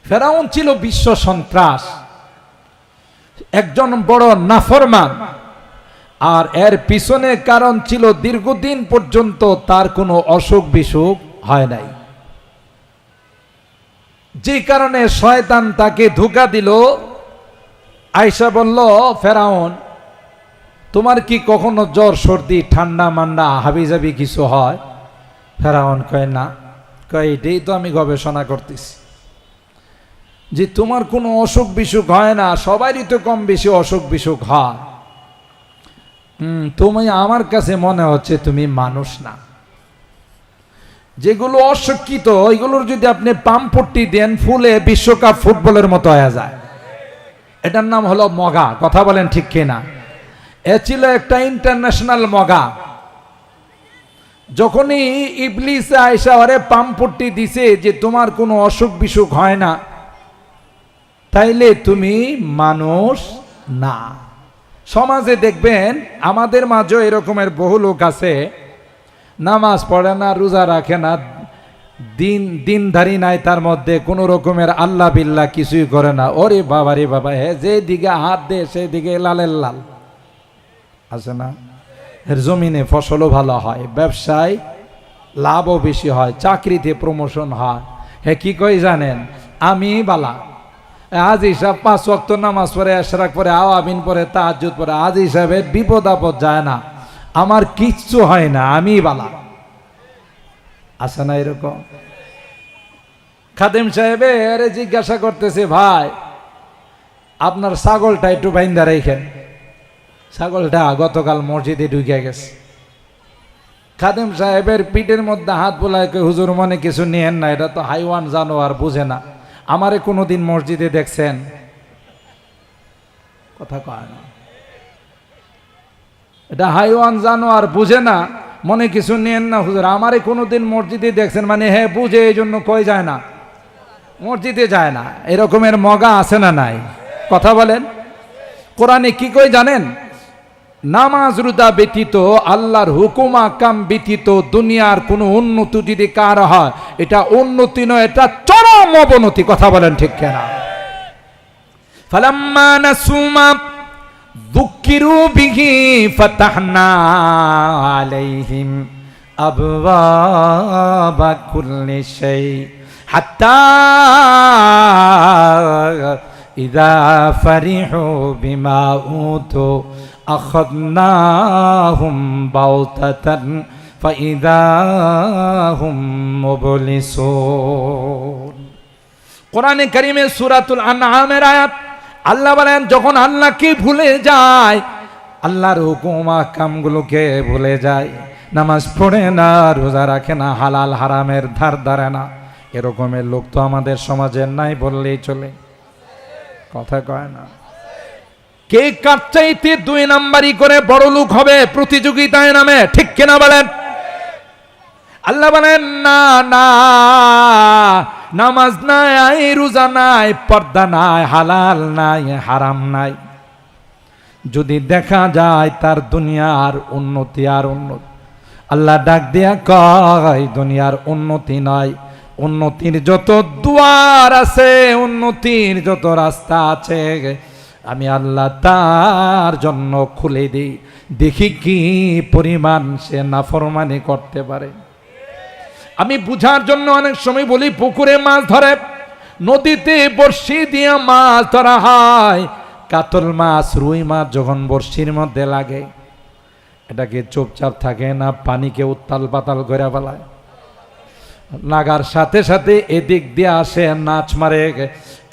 ফেরাউন ছিল বিশ্ব সন্ত্রাস, একজন বড় নাফরমান, আর এর পিছনে কারণ ছিল দীর্ঘদিন পর্যন্ত তার কোনো অসুখ বিসুখ হয় নাই, যে কারণে শয়তান তাকে ধোঁকা দিল। আয়েশা বলল, ফেরাউন তোমার কি কখনো জ্বর সর্দি ঠান্ডা মান্ডা হাবিজাবি কিছু হয়? ফেরাউন কয় না। কয় এটাই তো আমি গবেষণা করতেছি যে তোমার কোনো অসুখ বিসুখ হয় না, সবারই তো কম বেশি অসুখ বিসুখ হয়। তুমি আমার কাছে মনে হচ্ছে তুমি মানুষ না। যেগুলো অশিক্ষিত ওইগুলোর যদি আপনি পাম্পট্টি দেন ফুলে বিশ্বকাপ ফুটবলের মতো হয়ে যায়। এটার নাম হলো মগা। কথা বলেন ঠিক কিনা? এ ছিল একটা ইন্টারন্যাশনাল মগা। যখনই ইবলিস আয়েশা ওরে পাম্পট্টি দিছে যে তোমার কোনো অসুখ বিসুখ হয় না, তাইলে তুমি মানুষ না। সমাজে দেখবেন আমাদের মাঝে এরকমের বহু লোক আছে, নামাজ পড়ে না, রোজা রাখে না, দিনধারী নাই, তার মধ্যে কোনো রকমের আল্লাহ বিল্লাহ কিছুই করে না। ওরে বাবা রে বাবা, যেদিকে হাত দে সেদিকে লালের লাল আছে না। এর জমিনে ফসলও ভালো হয়, ব্যবসায় লাভও বেশি হয়, চাকরিতে প্রমোশন হয়। কি কই জানেন? আমি বালা, আজ হিসাব 5 ওয়াক্ত নামাজ পড়ে, এশরাক পরে, আওয়াবিন পরে, তাহাজ্জুদ পরে, আজ হিসাবে বিপদ আপদ যায় না, আমার কিচ্ছু হয় না, আমি বালা। আছে না এরকম? খাদেম সাহেবে আরে জিজ্ঞাসা করতেছে, ভাই আপনার ছাগলটা একটু বাইন্দা রেখেন। ছাগলটা গতকাল মসজিদে ঢুকে গেছে। খাদেম সাহেবের পিঠের মধ্যে হাত বোলায়, হুজুর মনে কিছু নিয়েন না, এটা তো হাইওয়ান জানোয়ার, বুঝে না। আমারে কোনোদিন মসজিদে দেখছেন? কথা কয় না। এটা হাইওয়ান জানোয়ার, বুঝে না, মনে কিছু নিয়েন না হুজুর। আমারে কোনোদিন মসজিদে দেখছেন মানে হ্যাঁ বুঝে, এই জন্য কই যায় না, মসজিদে যায় না। এরকমের মগা আছে না নাই? কথা বলেন। কোরআনে কি কই জানেন? নামাজ রোজা ব্যতীত, আল্লাহর হুকুম আকাম ব্যতীত দুনিয়ার কোনো উন্নতি যদি কার হয়, এটা উন্নতি নয়, এটা চরম অবনতি। কথা বলেন ঠিক কিনা? ফালাম্মা নাসু মা যুকিরু বিহি ফাতাহনা আলাইহিম আবওয়াবা কুল্লি শাই হাত্তা ইযা ফারিহু বিমা উতু আখাযনাহুম বাওতাতান ফাইযা হুম মুবলিসুন। কোরআনে কারীমে সূরাতুল আনআমের আয়াত, আল্লাহ বলেন যখন আল্লাহকে ভুলে যায়, আল্লাহর হুকুম আহকামগুলোকে ভুলে যায়, নামাজ পড়ে না, রোজা রাখে না, হালাল হারামের ধার ধারে না, এরকমের লোক তো আমাদের সমাজে নাই বললেই চলে। কথা কয় না। কে কার চাইতে 2 নাম্বারি করে বড় লোক হবে প্রতিযোগিতায় নামে, ঠিক কিনা বলেন? আল্লাহ বলেন না না, নামাজ নাই, রোজা নাই, পর্দা নাই, হালাল নাই, হারাম নাই, যদি দেখা যায় তার দুনিয়ার উন্নতি আর উন্নতি। আল্লাহ ডাক দিয়া কয় দুনিয়ার উন্নতি নয়, উন্নতির যত দুয়ার আছে, উন্নতির যত রাস্তা আছে, আমি আল্লাহ তার জন্য খুলে দিই, দেখি কি পরিমাণ সে নাফরমানি করতে পারে। আমি বুঝার জন্য অনেক সময় বলি, পুকুরে মাছ ধরে, নদীতে বড়শি দিয়ে মাছ ধরা হয়, কাতল মাছ, রুই মাছ যখন বড়শির মধ্যে লাগে, এটাকে চুপচাপ থাকে না, পানিকে উত্তাল পাতাল করে ফেলায়। লাগার সাথে সাথে এদিক দিয়ে আসে, নাচ মারে,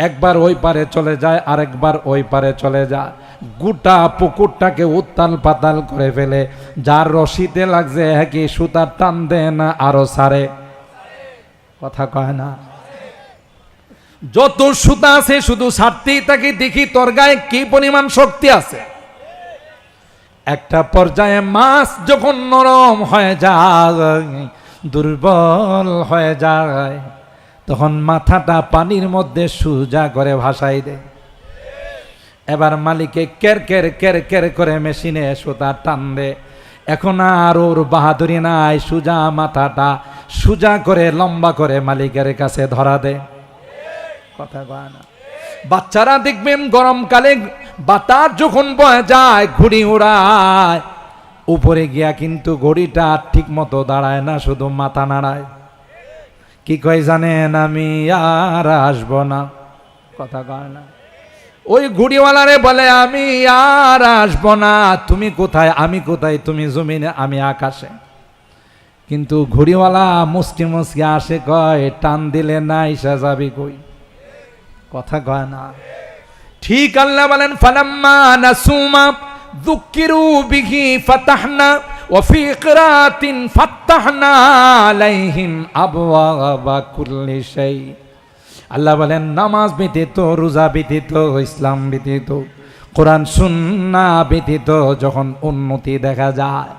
একবার ওই পারে চলে যায়, আরেকবার ওই পারে চলে যায়, গোটা পুকুরটাকে উত্তাল পাতাল করে ফেলে। যার রশিতে লাগছে কি সুতার টান দেয় না, আরো সারে। কথা কয় না। যত সুতা আছে শুধু ছাড়তেই তাকে, দেখি তোর গায়ে কি পরিমাণ শক্তি আছে। একটা পর্যায়ে মাছ যখন নরম হয়ে যায়, দুর্বল হয়ে যায়, তখন মাথাটা পানির মধ্যে সোজা করে ভাসাই দেয়। এবার মালিকে কের কের কের কের করে মেশিনে সুতা টান দে। এখন আর ওর বাহাদুরি নাই, সোজা মাথাটা সোজা করে লম্বা করে মালিকের কাছে ধরা দে। কথা কয় না। বাচ্চারা দেখবেন গরমকালে বাতাস যখন বয়ে যায় ঘুড়ি উড়ায়, উপরে গিয়া কিন্তু ঘড়িটা ঠিক মতো দাঁড়ায় না, শুধু মাথা নাড়ায়। কি কয় জানেন? আমি আর আসবো না। কথা কয় না। ওই ঘুড়িওয়ালারে বলে আমি আর আসবো না, তুমি কোথায়? আমি কোথায়? তুমি জমিনে, আমি আকাশে। কিন্তু ঘুড়িওয়ালা মুসকি মুসকি আসে, কয় টান দিলে না ইসা যাবি কই। কথা কয় না। ঠিক আল্লাহ বলেন ফালাম্মা নাসুমা যুকিরু বিহি ফাতাহনা ওয়া ফি কিরাতিন ফাতাহনা আলাইহিম আবওয়াবা কুল্লি শাই। আল্লাহ বলেন নামাজ ব্যতীত, রোজা ব্যতীত, ইসলাম ব্যতীত, কোরআন সুন্নাহ ব্যতীত যখন উন্নতি দেখা যায়,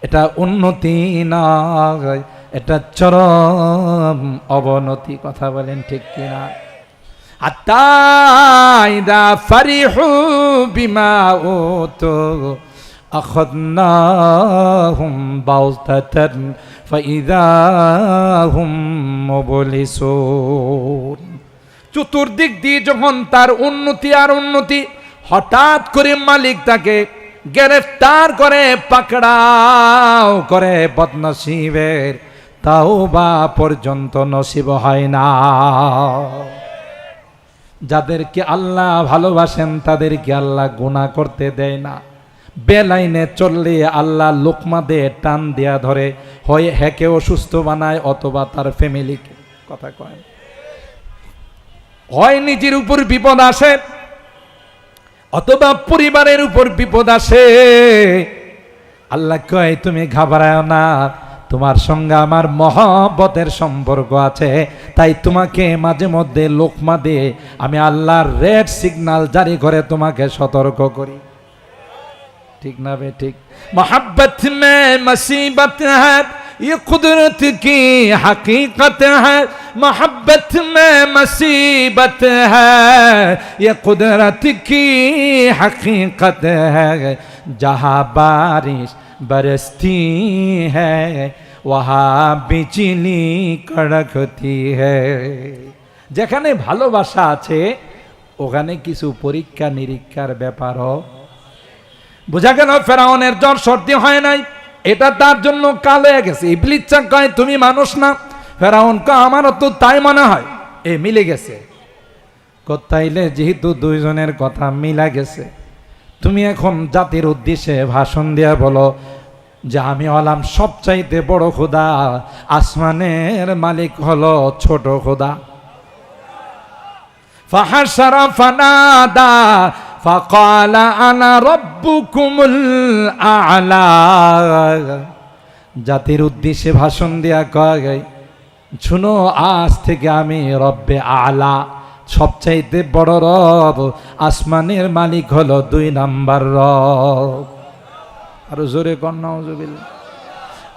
এটা উন্নতি নয়, এটা চরম অবনতি। কথা বলেন ঠিক কিনা? হাত্তা ইযা ফারিহু বিমা উতু আখাযনাহুম বাগতাতান ফাইযা হুম মুবলিসুন। চতুর্দিক দিয়ে যখন তার উন্নতি আর উন্নতি, হঠাৎ করে মালিক তাকে গ্রেফতার করে, পাকড়াও করে, বদনসিবের তাওবা পর্যন্ত নসিব হয় না। যাদেরকে আল্লাহ ভালোবাসেন তাদেরকে আল্লাহ গুনাহ করতে দেয় না। বেলাইনে চললে আল্লাহ লোকমা দিয়ে টান দিয়া ধরে, হয় হেকে অসুস্থ বানায় অথবা তার ফ্যামিলিকে। কথা কয়। হয় নিজের উপর বিপদ আসে অথবা পরিবারের উপর বিপদ আসে। আল্লাহ কয় তুমি ঘাবড়াও না, তোমার সঙ্গে আমার মহব্বতের সম্পর্ক আছে, তাই তোমাকে মাঝে মধ্যে লোকমা দিয়ে আমি আল্লাহর রেড সিগন্যাল জারি করে তোমাকে সতর্ক করি। ঠিক না বে ঠিক? मोहब्बत में मुसीबत है ये कुदरत की हकीकत है, मोहब्बत में मुसीबत है ये कुदरत की हकीकत है, जहाँ बारिश बरसती है वहाँ बिजली कड़कती है। যেখানে ভালোবাসা আছে ওখানে কিছু পরীক্ষা নিরীক্ষার ব্যাপারও। বোঝা গেল ফেরাউনের জ্বর সর্দি হয় নাই, এটা তার জন্য কাল হয়ে গেছে। ইবলিস কয় তুমি মানুষ না। ফেরাউন কয় আমারও তো তাই মনে হয়। এ মিলে গেছে। কোথাইলে যেহেতু দুইজনের কথা মিলা গেছে, তুমি এখন জাতির উদ্দেশ্যে ভাষণ দিয়া বলো যে আমি হলাম সবচাইতে বড় খোদা, আসমানের মালিক হলো ছোট খোদা। ফাহাশারা ফানাদা فقال انا ربكم الاعلى। জাতির উদ্দেশ্যে ভাষণ দেয়া কয় শুনো, আজ থেকে আমি রব্বে আলা, সবচাইতে বড় রব, আসমানের মালিক হলো 2 নাম্বার রব। আর জোরে কর নাউজুবিল্লাহ।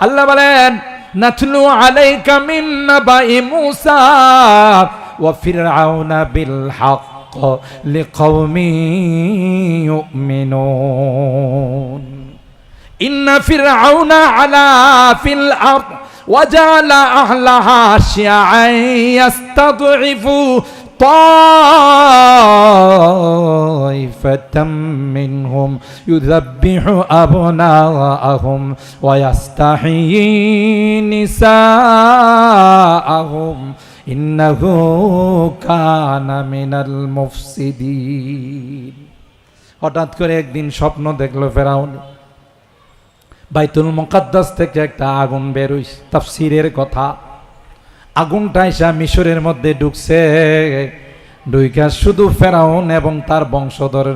আল্লাহ বলেন নাতলু আলাইকা মিন নাবাই মূসা ওয়া ফিরআউনা বিল হক لقوم يؤمنون إن فرعون علا في الأرض وجعل أهلها شيعا يستضعف طائفة منهم يذبح أبناءهم ويستحيي نساءهم ইন্নাহু কানা মিনাল মুফসিদিন। হঠাৎ করে একদিন স্বপ্ন দেখলো ফেরাউন, বাইতুল মুকাদ্দাস থেকে একটা আগুন বের হইছে। তাফসীরের কথা, আগুনটা এসে মিশরের মধ্যে ঢুকছে, ঢুইকা শুধু ফেরাউন এবং তার বংশধর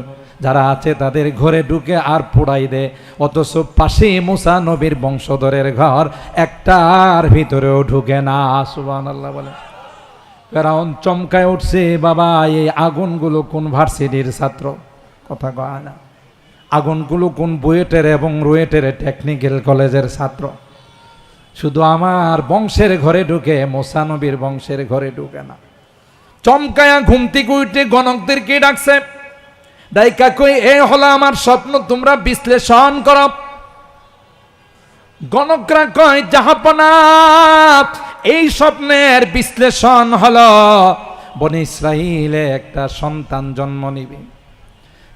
যারা আছে তাদের ঘরে ঢুকে আর পোড়াই দেয়, অথচ পাশে মুসা নবীর বংশধরের ঘর একটার ভিতরেও ঢুকে না। সুবহানাল্লাহ বলে। ফেরাউন চমকায় উঠছে, বাবা এই আগুনগুলো কোন ভার্সিটির ছাত্র? কথা কয় না। আগুনগুলো কোন বুয়েটের এবং রুয়েটের টেকনিক্যাল কলেজের ছাত্র? শুধু আমার বংশের ঘরে ঢুকে, মুসা নবীর বংশের ঘরে ঢুকে না। চমকায়া ঘুম থেকে উঠে গণকদেরকে ডাকছে, ডাইকা কই এ হলো আমার স্বপ্ন, তোমরা বিশ্লেষণ করো। গণকরা কয় জাহাপনা এই স্বপ্নের বিশ্লেষণ হলো বনি ইসরাইলে একটা সন্তান জন্ম নিবে,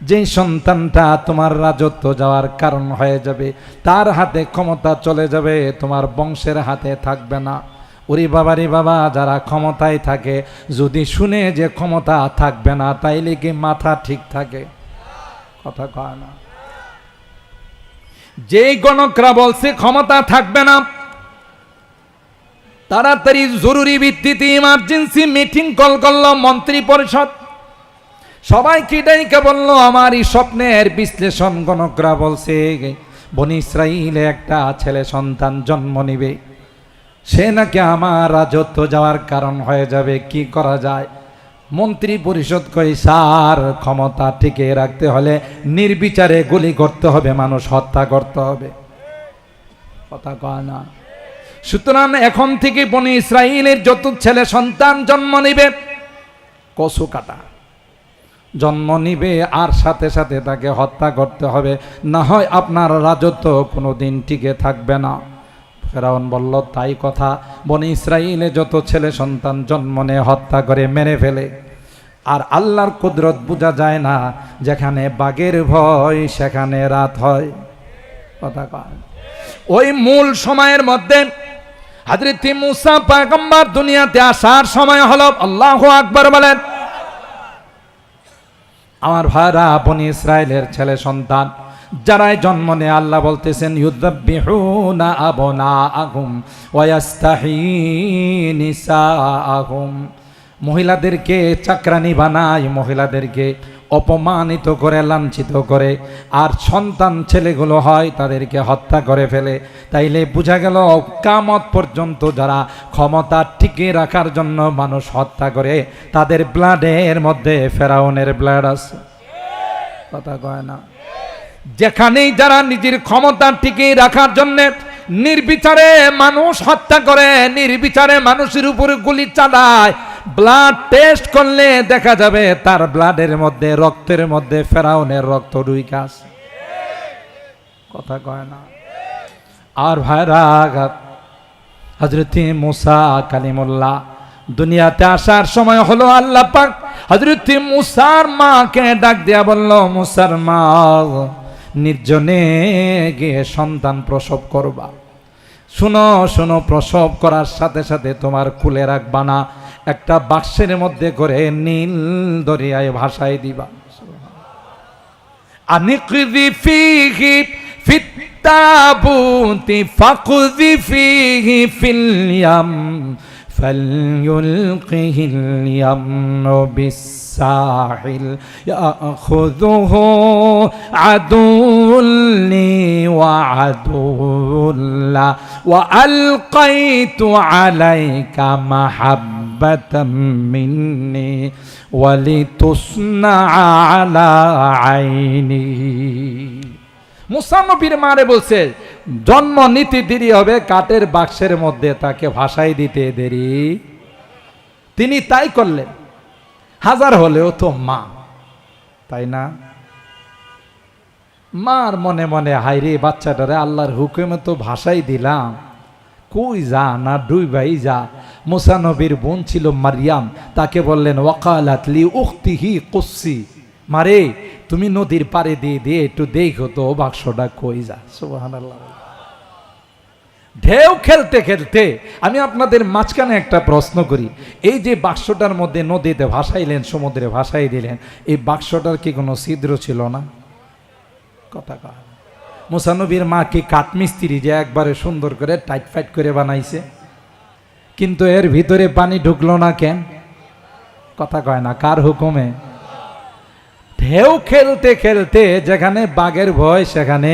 যেই সন্তানটা তোমার রাজত্ব যাওয়ার কারণ হয়ে যাবে, তার হাতে ক্ষমতা চলে যাবে, তোমার বংশের হাতে থাকবে না। ওরে বাবা রে বাবা, যারা ক্ষমতায় থাকে যদি শুনে যে ক্ষমতা থাকবে না, তাইলে কি মাথা ঠিক থাকে? কথা কয় না। যেই গণকরা বলছে ক্ষমতা থাকবে না, তাড়াতাড়ি জরুরি ভিত্তিতে ইমার্জেন্সি মিটিং কল করলো মন্ত্রী পরিষদ, সবাইকে ডাইকা বলল আমার এই স্বপ্নের বিশ্লেষণ গণকরা বলছে বনি ইসরাইলে একটা ছেলে সন্তান জন্ম নিবে, সে নাকি আমার রাজত্ব যাওয়ার কারণ হয়ে যাবে, কি করা যায়? মন্ত্রী পরিষদ কই স্যার, ক্ষমতা টিকে রাখতে হলে নির্বিচারে গুলি করতে হবে, মানুষ হত্যা করতে হবে। কথা কয় না। সুতরাং এখন থেকে বনি ইসরাইলের যত ছেলে সন্তান জন্ম নিবে, কচু কাটা জন্ম নিবে, আর সাথে সাথে তাকে হত্যা করতে হবে, না হয় আপনার রাজত্ব কোনোদিন টিকে থাকবে না। ফেরাউন বলল তাই কথা। বনি ইসরাইলে যত ছেলে সন্তান জন্ম নেয় হত্যা করে মেরে ফেলে। আর আল্লাহর কুদরত বোঝা যায় না, যেখানে বাঘের ভয় সেখানে রাত হয়। কথা কয়। ওই মূল সময়ের মধ্যে হযরত মুসা পয়গম্বর দুনিয়াতে আসার সময় হলো। আল্লাহু আকবার বলেন। আমার ভাইরা, বনি ইসরাইলের ছেলে সন্তান যারাই জন্ম নেয় আল্লাহ বলতেছেন ইউযাব্বিহুনা আবনাআহুম ওয়া ইস্তাহয়ী নিসাআহুম। মহিলাদেরকে চাকরানি বানায়, মহিলাদেরকে অপমানিত করে, লাঞ্ছিত করে, আর সন্তান ছেলেগুলো হয় তাদেরকে হত্যা করে ফেলে। তাইলে বোঝা গেল কিয়ামত পর্যন্ত যারা ক্ষমতা টিকিয়ে রাখার জন্য মানুষ হত্যা করে, তাদের ব্লাডের মধ্যে ফেরাউনের ব্লাড আছে। কথা কয় না। যেখানেই যারা নিজের ক্ষমতা টিকিয়ে রাখার জন্য নির্বিচারে মানুষ হত্যা করে, নির্বিচারে মানুষের উপরে গুলি চালায়, ব্লাড টেস্ট করলে দেখা যাবে তার ব্লাডের মধ্যে, রক্তের মধ্যে ফেরাউনের রক্ত ঢুইকা আছে। কথা কয় না। আর ভাইরা, হযরত মুসা কালিমুল্লাহ দুনিয়াতে আসার সময় হলো, আল্লাহ পাক হযরত মুসার মাকে ডাক দিয়া বলল, মুসার মা, নির্জনে গিয়ে সন্তান প্রসব করবা। শুনো শুনো, প্রসব করার সাথে সাথে তোমার কুলে রাখবা না, একটা বাক্সের মধ্যে করে নীল দরিয়ায় ভাসাই দিবা। আনিকযি ফিহি ফিত তাবুতি ফাকযি ফিহি ফিল ইয়াম ফালইউলকিহিল ইয়ামু বিসাহিল ইয়াখুযুহু আদুল্লি ওয়া আদুল্লা ওয়া আলকাইতু আলাইকা মাহাব্বাতাম মিন্নি ওয়ালিতুসনা আলা আইনি। মুসা নবীর মারে বলছে জন্ম নিতে দেরি হবে, কাঠের বাক্সের মধ্যে তাকে ভাসাই দিতে দেরি। তিনি তাই করলেন। হাজার হলেও তো মা, তাই না? মার মনে মনে হাইরে বাচ্চাটারে আল্লাহর হুকুমে তো ভাসাই দিলাম, কই যা না ডুইবাই যা। মুসা নবীর বোন ছিল মারিয়াম, তাকে বললেন ওয়াকালাত লি উখতিহি কুসি, মারে তুমি নদীর পাড়ে দিয়ে দিয়ে একটু দেখো তো বাক্সটা কই যা। সুবহানাল্লাহ। ঢেউ খেলতে খেলতে আমি আপনাদের মাঝখানে একটা প্রশ্ন করি, এই যে বাক্সটার মধ্যে নদীতে ভাসাইলেন, সমুদ্রে ভাসাই দিলেন, এই বাক্সটার কি কোনো ছিদ্র ছিল না? কথা কয়। মুসা নবীর মা কি কাঠমিস্ত্রি যে একবারে সুন্দর করে টাইট ফাইট করে বানাইছে, কিন্তু এর ভিতরে পানি ঢুকলো না কেন? কথা কয় না। কার হুকুমে? ঢেউ খেলতে খেলতে যেখানে বাঘের ভয় সেখানে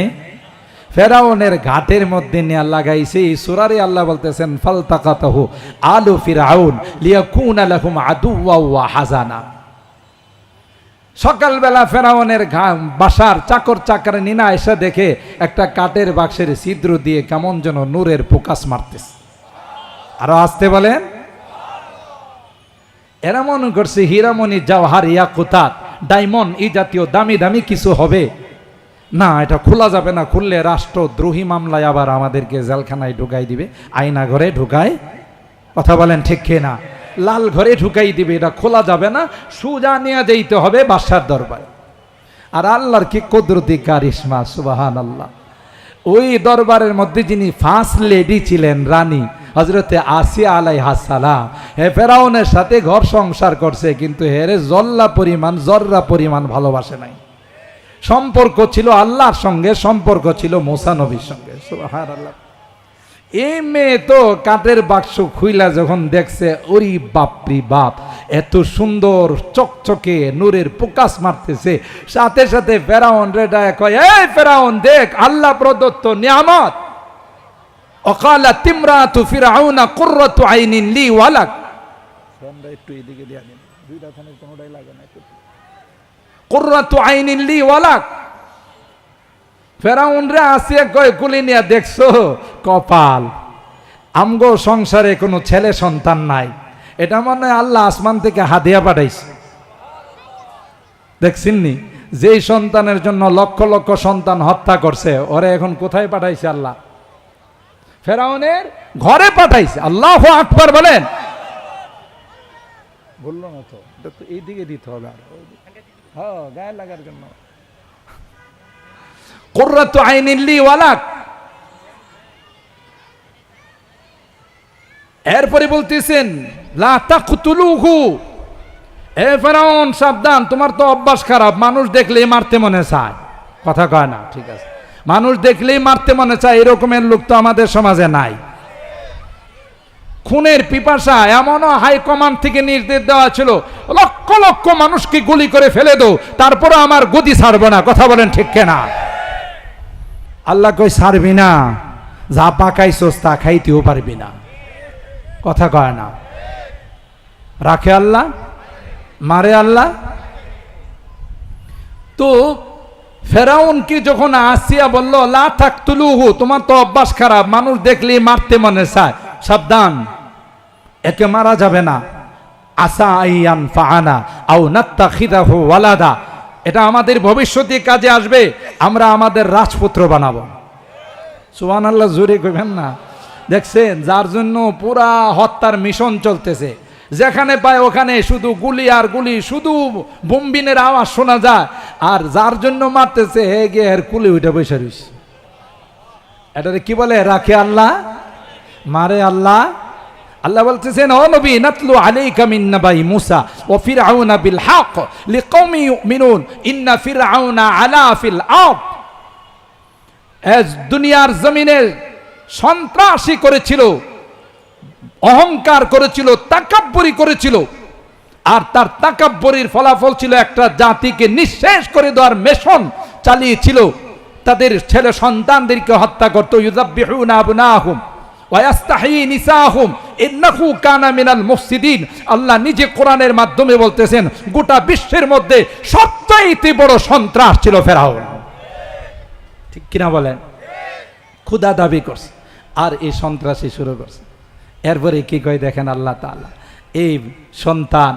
ফেরাউনের ঘাটের মধ্যে নিয়ে লাগাইছে। এই সূরারে আল্লাহ বলতেছেন ফালতাকাতাহু আলু ফিরআউন লিয়াকুনা লাহুম আদুওয়া ওয়া হাজানা। সকালবেলা ফেরাউনের বাসার চাকর চাকরানীরা এসে দেখে একটা কাঠের বাক্সের ছিদ্র দিয়ে কেমন যেন নূরের ফোকাস মারতেছে। আরো আসতে বলেন। এরা মনে করছে হীরামণি, জওহার, ইয়াকুতাত, ডায়মন্ড এই জাতীয় দামি দামি কিছু হবে না, এটা খোলা যাবে না, খুললে রাষ্ট্রদ্রোহী মামলায় আবার আমাদেরকে জেলখানায় ঢুকাই দিবে, আয়না ঘরে ঢুকায়। কথা বলেন ঠিক কিনা? লাল ঘরে ঢুকাই দিবে, এটা খোলা যাবে না, সোজা নিয়ে যাইতে হবে বাদশার দরবারে। আর আল্লাহর কি কুদরতি কারিশমা, সুবহানাল্লাহ। ওই দরবারের মধ্যে যিনি ফার্স্ট লেডি ছিলেন, রানী হযরতে আসিয়া আলাইহিস সালাম, হে ফেরাউনের সাথে ঘর সংসার করছে, কিন্তু হেরে জর্রা পরিমাণ ভালোবাসে নাই। সম্পর্ক ছিল আল্লাহর সঙ্গে, সম্পর্ক ছিল মুসা নবীর সঙ্গে, সুবহানাল্লাহ। এই মেয়ে তো কাঠের বাক্স খুইলা যখন দেখছে, ওরি বাপরি বাপ, এত সুন্দর চকচকে নূরের প্রকাশ মারতেছে, সাথে সাথে ফেরাউন রেডা কয়, এই ফেরাউন দেখ আল্লাহ প্রদত্ত নিয়ামত। অকালা তিমরাতু ফিরআউনা কুররাতু আইনিন লি ওয়ালাক। ফোনটা একটু এদিকে দিয়া দিন, দুইটা ফোনের কোনোটাই লাগে না। কুররাতু আইনিন লি ওয়ালাক। ফেরাউন রে আসিয়া কয়, কুলি নিয়া দেখছো কপাল, আমগো সংসারে কোনো ছেলে সন্তান নাই, এটা মনে হয় আল্লাহ আসমান থেকে হাদিয়া পাঠাইছে। দেখছিননি যেই সন্তানের জন্য লক্ষ লক্ষ সন্তান হত্যা করছে, ওরে এখন কোথায় পাঠাইছে আল্লাহ? ফেরাউনের ঘরে পাঠাইছে। আল্লাহু আকবার বলেন। বললো না তো, এটা তো এইদিকে দিতে হবে, আর হ্যাঁ গায়ে লাগার জন্য। কুররাতু আইনিন লি ওয়ালাক। এরপরে বলতেছেন লা তাকতুলুহু, এ ফেরাউন সাবধান, তোমার তো অভ্যাস খারাপ, মানুষ দেখলেই মারতে মনে চায়। কথা কয় না, ঠিক আছে, মানুষ দেখলেই মারতে মনে চায়, এরকমের লোক তো আমাদের সমাজে নাই। খুনের পিপাসা, এমনও হাইকমান্ড থেকে নির্দেশ দেওয়া ছিল, লক্ষ লক্ষ মানুষকে গুলি করে ফেলে দাও, তারপরে আমার গদি ছাড়বো না। কথা বলেন ঠিক কিনা? আল্লাহ কই ছাড়বি না, যা পাকাইছস তা খাইতেও পারবি না। কথা কয় না। রাখে আল্লাহ, মারে আল্লাহ। তো ফেরাউনকে যখন আসিয়া বলল লা তাকতুলুহু, তোমার তো অভ্যাস খারাপ, মানুষ দেখলেই মারতে মনে চায়, সাবধান, একে মারা যাবে না। আসা আইয়ান ফাআনা আও নাত্তাখিদাহু ওয়ালাদা, এটা আমাদের ভবিষ্যতে কাজে আসবে, আমরা আমাদের রাজপুত্র বানাবো। সুবহানাল্লাহ, জোরে কইবেন না। দেখছেন, যার জন্য পুরা হত্যার মিশন চলতেছে, যেখানে পায় ওখানে শুধু গুলি আর গুলি, শুধু বোমবিনের আওয়াজ শোনা যায়, আর যার জন্য মারতেছে হে গিয়ে এর কুলি উঠে বসে রইছে। এটারে কি বলে? রাখে আল্লাহ, মারে আল্লাহ। আল্লাহ বলতেছেন, ও নবী, নাতলু আলাইকা মিন নাবাই মুসা ওয়া ফিরআউনা বিল হক লিকওমি ইউমিনুন ইন্না ফিরআউনা আলা ফিল আরদ। এজ দুনিয়ার জমিনে সন্ত্রাসী করেছিল, অহংকার করেছিল, তাকাব্বুরি করেছিল, আর তার তাকাব্বুরির ফলাফল ছিল একটা জাতিকে নিঃশেষ করে দেওয়ার মিশন চালিয়েছিল। তাদের ছেলে সন্তানদেরকে হত্যা করত। ইউযাব্বিহুনা আবনাহুম ওয়া ইস্তাহয়ী নিসাহুম ইন্নাহু কানা মিনাল মুফসিদিন। আল্লাহ নিজে কোরআনের মাধ্যমে বলতেছেন, গোটা বিশ্বের মধ্যে সবচেয়ে বড় সন্ত্রাস ছিল ফেরাউন। ঠিক কিনা বলেন? খুদা দাবি করছে, আর এই সন্ত্রাসী শুরু করছে। এরপরে কি কয় দেখেন আল্লাহ তাআলা, এই সন্তান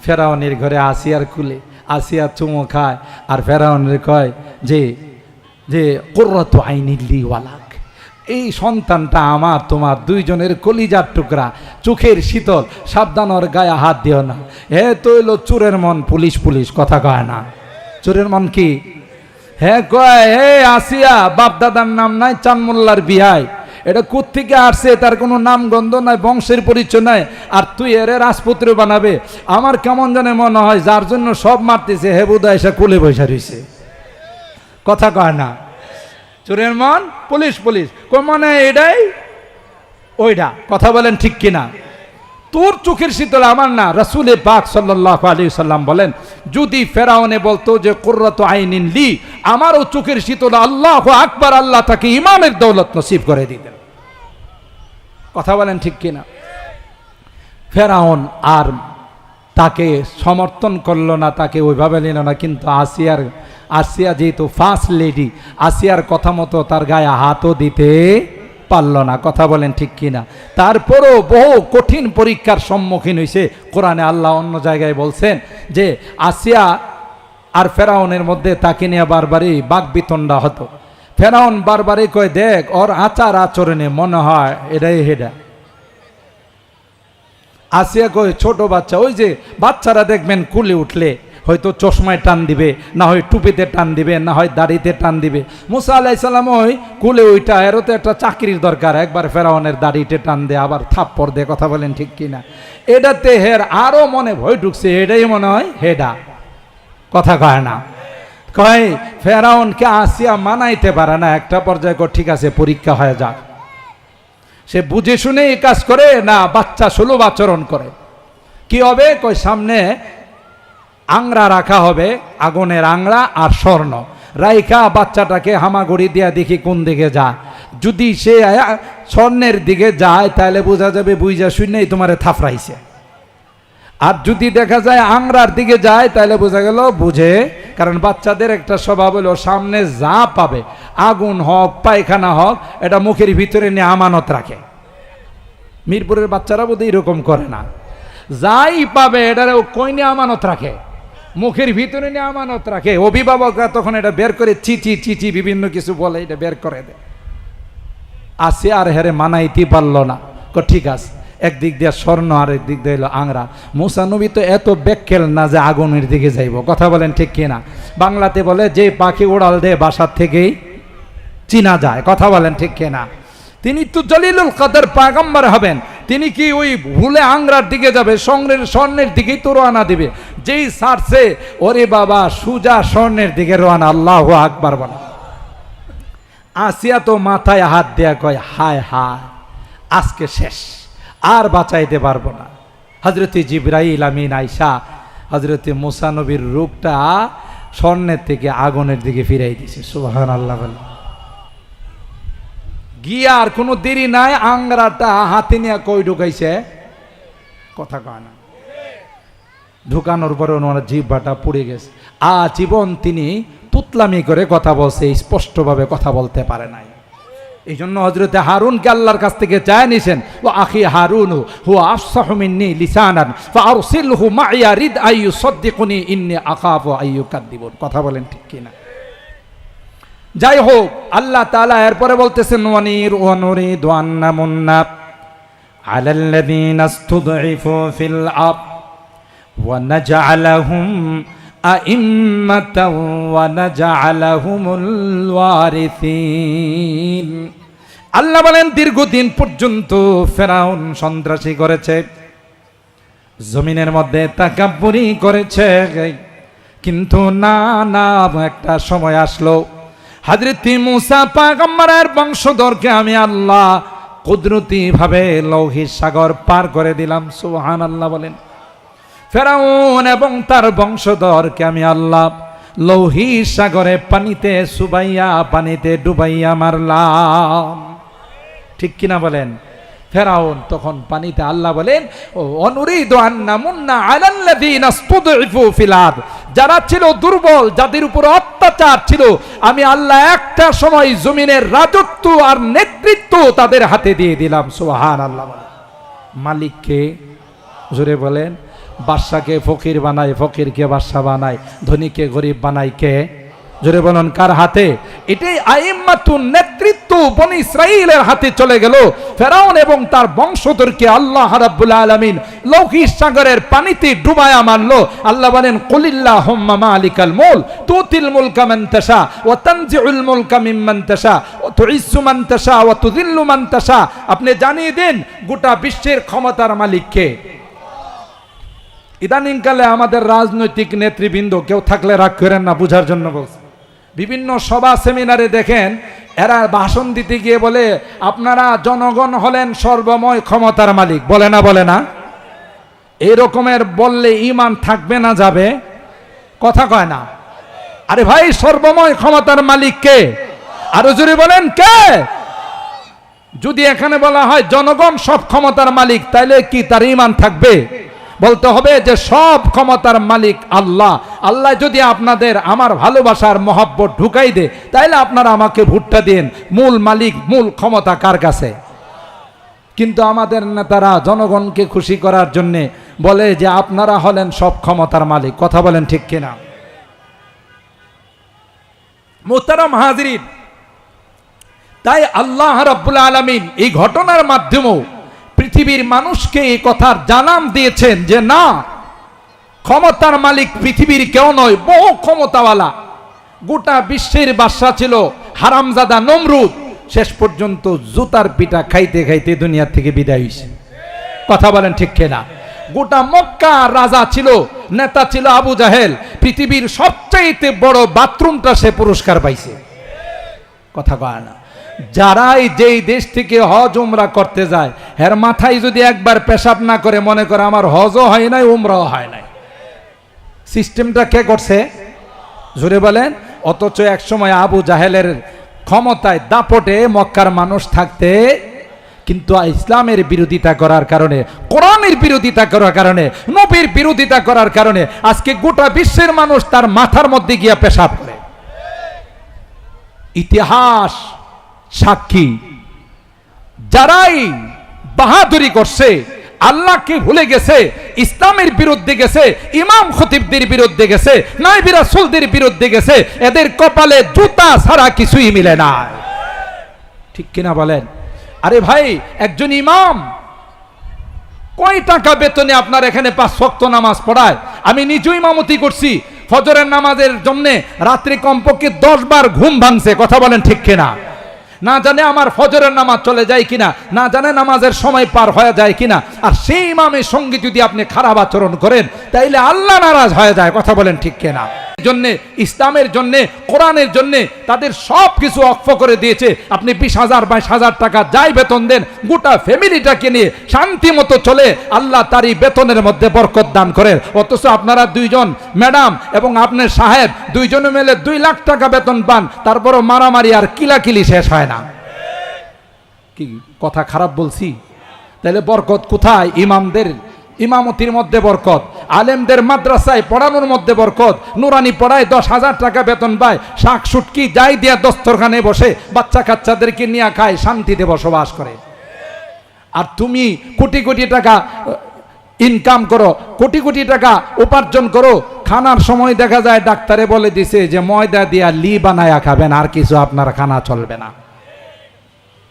ফেরাউনের ঘরে আসিয়ার কুলে, আসিয়া চুমো খায়, আর ফেরাউনের কয় যে যে কুররাতু আইনিন লি ওয়ালাক, এই সন্তানটা আমার তোমার দুইজনের কলিজার টুকরা, চোখের শীতল, সাবধান, ওর গায়ে হাত দিও না। হে তো হইল চোরের মন, পুলিশ পুলিশ, কথা কয় না। চোরের মন কি? হ্যাঁ কয়, হে আসিয়া, বাপ দাদার নাম নাই, চানমোল্লার বিহাই, এটা কোত্থেকে আসছে, তার কোনো নাম গন্ধ নাই, বংশের পরিচয় নাই, আর তুই এর রাজপুত্র বানাবে? আমার কেমন জানে মনে হয় যার জন্য সব মারতেছে হে বুধা এসে কোলে বসে রয়েছে। কথা কয় না। চোরের মন, পুলিশ পুলিশ, মানে এটাই ওইটা। কথা বলেন ঠিক কিনা? তোর চোখের শীতল আমার না। রাসূল পাক সাল্লাল্লাহু আলাইহি সাল্লাম বলেন, যদি ফেরাউনে বলতো যে কুররাতু আইনিন লি, আমারও চোখের শীতল, আল্লাহু আকবার, আল্লাহ তাকে ইমানের দৌলত নসিব করে দিতেন। কথা বলেন ঠিক কিনা? ফেরাউন আর তাকে সমর্থন করলো না, তাকে ওইভাবে নিল না, কিন্তু আসিয়া যেহেতু ফার্স্ট লেডি, আসিয়ার কথা মতো তার গায়ে হাতও দিতে পারল না। কথা বলেন ঠিক কিনা? তারপরও বহু কঠিন পরীক্ষার সম্মুখীন হয়েছে। কোরআনে আল্লাহ অন্য জায়গায় বলছেন যে আসিয়া আর ফেরাউনের মধ্যে তাকে নিয়ে বারবারই বাকবিতণ্ডা হতো। ফেরাউন বারবারই কয়, দেখ ওর আচার আচরণে মনে হয় এটাই হেডা। আসিয়া কই ছোট বাচ্চা, ওই যে বাচ্চারা দেখবেন কুলে উঠলে হয়তো চশমায় টান দিবে, না হয় টুপিতে টান দিবে, না হয় দাড়িতে টান দিবে। মুসা আলাইহিস সালাম ওই কুলে ওইটা, এরও তো একটা চাকরির দরকার, একবার ফেরাউনের দাড়িতে টান দে, আবার থাপ্পড় দে, কথা বলেন ঠিক কিনা? এটাতে হের আরো মনে ভয় ঢুকছে, এটাই মনে হয় হেডা, কথা কয় না। কয় ফেরাউনকে আসিয়া মানাইতে পারে না, একটা পর্যায়ে ঠিক আছে পরীক্ষা হয়ে যাক। সে বুঝে শুনে এই কাজ করে না, বাচ্চা সুলভ আচরণ করে। কি হবে? কই সামনে আংরা রাখা হবে, আগুনের আংরা আর স্বর্ণ রাইখা বাচ্চাটাকে হামাগুড়ি দিয়া দেখি কোন দিকে যায়। যদি সে স্বর্ণের দিকে যায় তাহলে বোঝা যাবে বুঝা শুনেই তোমারে থাফরাইছে। আর যদি দেখা যায় আংরার দিকে যায় তাহলে বোঝা গেল বুঝে, কারণ বাচ্চাদের একটা স্বভাব হলো সামনে যা পাবে, আগুন হোক পায়খানা হোক, এটা মুখের ভিতরে নিয়ে আমানত রাখে। মিরপুরের বাচ্চারা বোধহয় এরকম করে না, যাই পাবে এটারে কইনে আমানত রাখে, মুখের ভিতরে নিয়ে আমানত রাখে। অভিভাবকরা তখন এটা বের করে চিচি চিচি বিভিন্ন কিছু বলে, এটা বের করে দেয়। আসে আর হেরে মানাইতে পারলো না, ঠিক আছে একদিক দিয়ে স্বর্ণ আর একদিক দিয়ে হলো আংরা। মুসা নবী তো এত বেক্কেল না যে আগুনের দিকে যাইব, কথা বলেন ঠিক কিনা? বাংলাতে বলে যে পাখি উড়াল দে বাসার থেকেই চিনা যায়, কথা বলেন ঠিক কিনা? তিনি তো জলিলুল কদর পয়গম্বর হবেন, তিনি কি ওই ভুলে আংরার দিকে যাবে? স্বর্ণের দিকেই তো রওনা দিবে। যেই সারছে ওরে বাবা সুজা স্বর্ণের দিকে রওনা। আল্লাহু আকবার বলে। আসিয়া তো মাথায় হাত দেয়া কয় হায় হায়, আজকে শেষ, আর বাঁচাইতে পারবো না। হযরতে জিবরাইল আমিন আয়েশা হযরতে মুসা নবীর রূপটা স্বর্ণের থেকে আগুনের দিকে ফিরাই দিয়েছে। সুবহানাল্লাহ বলে। গিয়া আর কোনো দেরি নাই, আংরাটা হাতে নিয়ে কই ঢুকাইছে, কথা কয় না। ঢুকানোর পরে ওনার জিহ্বাটা পুড়ে গেছে। আজীবন তিনি তুতলামি করে কথা বলছে, স্পষ্টভাবে কথা বলতে পারে নাই। এই জন্য হযরতে হারুনকে আল্লাহর কাছ থেকে চায় নিছেন, ও আখি হারুন হুয়া আফসাহু মিন্নি লিসানান ফাআরসিলহু মাইয়া রিদ আইয়ুসাদ্দিকুনি ইন্নী আখাফু আইয়ুকাদ্দিবুন, কথা বলেন ঠিক কিনা? যাই হোক, আল্লাহ তাআলা এরপরে বলতেছেন ওয়া নুরিদু আন নামুন্না আলাল্লাযীনা ইসতুদঈফু ফিল আরদ ওয়া নাজআলাহুম আইম্মাতাও ওয়া নাজআলাহুমুল ওয়ারিসিন। আল্লাহ বলেন দীর্ঘদিন পর্যন্ত ফেরাউন সন্ত্রাসী করেছে, জমিনের মধ্যে তাকাব্বুরি করেছে, কিন্তু না না একটা সময় আসলো হযরত মুসা পয়গম্বরের বংশধরকে আমি আল্লাহ কুদরতি ভাবে লৌহিত সাগর পার করে দিলাম। সুবহানাল্লাহ বলেন। ফেরাউন এবং তার বংশধরকে আমি আল্লাহ লৌহিত সাগরে পানিতে সুবাইয়া পানিতে ডুবাইয়া মারলাম, ঠিক কিনা বলেন? ফেরাউন তখন পানিতে, আল্লাহ বলেন অনুরিদু আন নামুন্না আলাল্লাযীনা ইসতুদঈফু ফিল আরদ, যারা ছিল দুর্বল, যাদের উপর অত্যাচার ছিল, আমি আল্লাহ একটা সময় জমিনের রাজত্ব আর নেতৃত্ব তাদের হাতে দিয়ে দিলাম। সুবহানাল্লাহ। মালিককে জোরে বলেন। বাদশাকে ফকির বানায়, ফকিরকে বাদশা বানায়, ধনীকে গরিব বানায় কে? জোরে বলুন কার হাতে? এটাই আইম্মাতুন নেতৃত্ব বনি ইসরাইলের হাতে চলে গেল। ফেরাউন এবং তার বংশধরকে আল্লাহ রাব্বুল আলামিন লৌহিত সাগরের পানিতে ডুবায়া মারলো। আল্লাহ বলেন কুলিল্লাহুম্মা মালিকাল মুলক তুতিল মুলকা মান তাশা ওয়া তানজিউল মুলকা মিম্মান তাশা ওয়া তুইজ্জু মান তাশা ওয়া তুযিল্লু মান তাশা। আপনি জানিয়ে দেন গোটা বিশ্বের ক্ষমতার মালিক কে? ইদানিংকালে আমাদের রাজনৈতিক নেতৃবৃন্দ কেউ থাকলে রাগ করেন না, বুঝার জন্য বলছে, বিভিন্ন সভা সেমিনারে দেখেন এরা ভাষণ দিতে গিয়ে বলে আপনারা জনগণ হলেন সর্বময় ক্ষমতার মালিক, বলে না? বলে না? এই রকমের বললে ঈমান থাকবে না যাবে? কথা কয় না। আরে ভাই, সর্বময় ক্ষমতার মালিক কে? আরো জোরে বলেন কে? যদি এখানে বলা হয় জনগণ সব ক্ষমতার মালিক, তাইলে কি তার ঈমান থাকবে? বলতে হবে যে সব ক্ষমতার মালিক আল্লাহ। আল্লাহ যদি আপনাদের আমার ভালোবাসার মহব্বত ঢুকাই দে, তাইলে আপনারা আমাকে ভোটটা দিন। মূল মালিক, মূল ক্ষমতা কার কাছে? কিন্তু আমাদের নেতারা জনগণকে খুশি করার জন্য বলে যে আপনারা হলেন সব ক্ষমতার মালিক, কথা বলেন ঠিক কিনা? মুহতারাম হাজিরিন, তাই আল্লাহ রাব্বুল আলামিন এই ঘটনার মাধ্যমেও পৃথিবীর মানুষকে এই কথার জানান দিয়েছেন যে না, ক্ষমতার মালিক পৃথিবীর কেউ নয়, বহু ক্ষমতাওয়ালা। গোটা বিশ্বের বাদশা ছিল হারামজাদা নমরুদ, শেষ পর্যন্ত জুতার পিঠা খাইতে খাইতে দুনিয়া থেকে বিদায় হয়েছে। কথা বলেন ঠিক কিনা? গোটা মক্কা রাজা ছিল, নেতা ছিল আবু জাহেল, পৃথিবীর সবচাইতে বড় বাথরুমটা সে পুরস্কার পাইছে। কথা কয় না? যারাই যেই দেশ থেকে হজ উমরা করতে যায়, এর মাথায় যদি একবার পেশাব না করে, মনে করে আমার হজও হয় নাই, উমরাও হয় নাই। সিস্টেমটা কে করছে? জোরে বলেন। অথচ এক সময় আবু জাহেলের ক্ষমতায় দাপটে মক্কার মানুষ থাকতে, কিন্তু ইসলামের বিরোধিতা করার কারণে, কোরআনের বিরোধিতা করার কারণে, নবীর বিরোধিতা করার কারণে আজকে গোটা বিশ্বের মানুষ তার মাথার মধ্যে গিয়া পেশাব করে। ইতিহাস সাক্ষী, যারাই বাহাদুরি করছে, আল্লাহকে ভুলে গেছে, ইসলামের বিরুদ্ধে গেছে, ইমাম খতিবদের বিরুদ্ধে গেছে, নাইবি রাসূলদের বিরুদ্ধে গেছে, এদের কপালে জুতা ছাড়া কিছুই মিলে না। ঠিক কিনা বলেন? আরে ভাই, একজন ইমাম কয় টাকা বেতনে আপনার এখানে 5 ওয়াক্ত নামাজ পড়ায়? আমি নিজেই ইমামতি করছি, ফজরের নামাজের জন্য রাত্রি কমপক্ষে 10 বার ঘুম ভাঙছে। কথা বলেন ঠিক কিনা? না জানে আমার ফজরের নামাজ চলে যায় কিনা, না জানে নামাজের সময় পার হয়ে যায় কিনা। আর সেই ইমামের সঙ্গে যদি আপনি খারাপ আচরণ করেন, তাইলে আল্লাহ নারাজ হয়ে যায়। কথা বলেন ঠিক কিনা? জন্যে, ইসলামের জন্যে, কোরআনের জন্যে তাদের সব কিছু অক্ষ করে দিয়েছে। আপনি 20,000 22,000 টাকা যাই বেতন দেন, গোটা ফ্যামিলিটাকে নিয়ে শান্তি মতো চলে, আল্লাহ তারই বেতনের মধ্যে বরকত দান করেন। অথচ আপনারা দুইজন ম্যাডাম এবং আপনার সাহেব দুইজনে মিলে 2 লাখ টাকা বেতন পান, তারপরও মারামারি আর কিলাকিলি শেষ হয় না। কি কথা খারাপ বলছি? তাহলে বরকত কোথায়? ইমামদের ইমামতির মধ্যে বরকত, আলেমদের মাদ্রাসায় পড়ানোর মধ্যে বরকত। নুরানি পড়ায় 10,000 টাকা বেতন পায়, শাক সুটকি যাই দিয়া দস্তরখানে বসে বাচ্চা কাচ্চাদেরকে নিয়ে খায়, শান্তিতে বসবাস করে। আর তুমি কোটি কোটি টাকা ইনকাম করো, কোটি কোটি টাকা উপার্জন করো, খানার সময় দেখা যায় ডাক্তারে বলে দিছে যে ময়দা দিয়া লি বানায়া খাবেন, আর কিছু আপনার খানা চলবে না।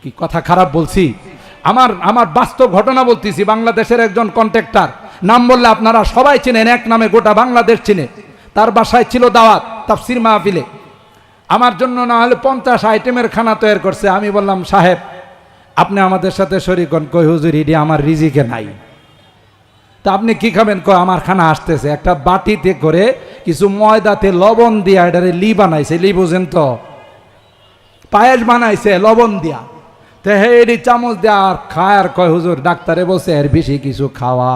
কি কথা খারাপ বলছি? আমার বাস্তব ঘটনা বলতেছি। বাংলাদেশের একজন কন্ট্রাক্টর, নাম বললে আপনারা সবাই চিনেন, এক নামে গোটা বাংলাদেশ চিনে। তার বাসায় ছিল দাওয়াত, তাফসির মাহফিলে। আমার জন্য না হলে 50 আইটেমের খানা তৈরি করছে। আমি বললাম, সাহেব আপনি আমাদের সাথে শরীক হন। কই হুজুর, ইডি আমার রিজিকে নাই। তা আপনি কি খাবেন? কয় আমার খানা আসতেছে। একটা বাটিতে করে কিছু ময়দাতে লবণ দিয়া এটারে লি বানাইছে। লি বুঝেন তো? পায়েস বানাইছে লবণ দিয়া। হেডি চামচ দেয়া আর খায়, আর কয় হুজুর ডাক্তারে বলছে এর বেশি কিছু খাওয়া।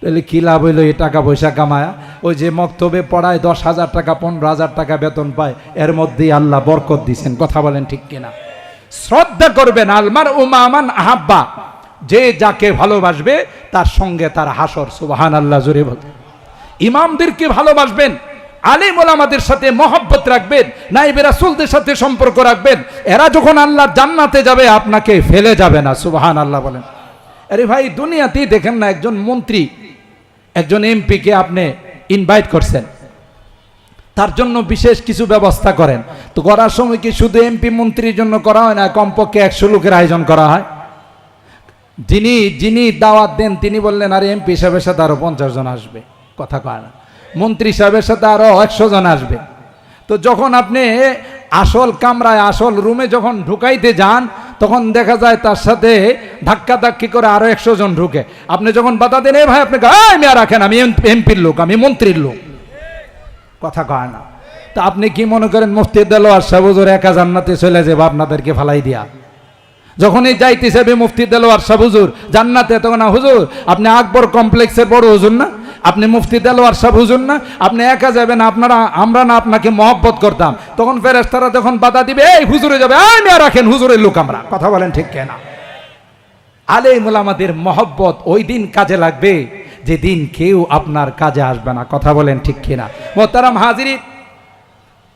তাহলে কি লাভ হইল এই টাকা পয়সা কামায়া? ওই যে মক্তবে পড়ায় 10,000 টাকা 15,000 টাকা বেতন পায়, এর মধ্যেই আল্লাহ বরকত দিচ্ছেন। কথা বলেন ঠিক কিনা? শ্রদ্ধা করবেন, আলমার উমামান আহাব্বা, যে যাকে ভালোবাসবে তার সঙ্গে তার হাসর। সুবহানাল্লাহ জোরে বল। ইমামদেরকে ভালোবাসবেন, আলিম ওলামাদের সাথে মহব্বত রাখবেন, নাইবে রাসূলদের সাথে সম্পর্ক রাখবেন। এরা যখন আল্লাহর জান্নাতে যাবে আপনাকে ফেলে যাবে না। সুবহানাল্লাহ বলেন। আরে ভাই, দুনিয়াতেই দেখেন না, একজন মন্ত্রী, একজন এমপিকে আপনি ইনভাইট করছেন, তার জন্য বিশেষ কিছু ব্যবস্থা করেন। তো করার সময় কি শুধু এমপি মন্ত্রীর জন্য করা হয় না? কমপক্ষে 100 লোকের আয়োজন করা হয়। যিনি দাওয়াত দেন তিনি বললেন, আরে এমপি সাহেবের সাথে আরো 50 জন আসবে। কথা কয় না? মন্ত্রী সাহেবের সাথে আরো 100 জন আসবে। তো যখন আপনি আসল কামরায়, আসল রুমে যখন ঢুকাইতে যান, তখন দেখা যায় তার সাথে ধাক্কা ধাক্কি করে আরো 100 জন ঢুকে। আপনি যখন বাধা দেন, ভাই আপনি রাখেন, আমি এমপির লোক, আমি মন্ত্রীর লোক। কথা কয় না? তা আপনি কি মনে করেন মুফতি দেলোয়ার সাহেব হুজুর একা জান্নাতে চলে যাবে আপনাদেরকে ফালাই দিয়া? যখনই যাইতেছে মুফতি দেলোয়ার সাহেব হুজুর জান্নাতে, তখন হুজুর আপনি আকবর কমপ্লেক্সের বড় হুজুর না, আপনি মুফতি দেলোয়ার সাহেব হুজুর না, আপনি একা যাবেন, আমরা না আপনাকে মহব্বত করতাম। তখন ফেরেশতারা যখন বাধা দিবে, এই হুজুরে যাবে, রাখেন, হুজুরের লোক আমরা। কথা বলেন ঠিক কিনা? আলেম ওলামাদের মহব্বত ওই দিন কাজে লাগবে যেদিন কেউ আপনার কাজে আসবে না। কথা বলেন ঠিক কিনা? মোহতারাম হাজিরিন,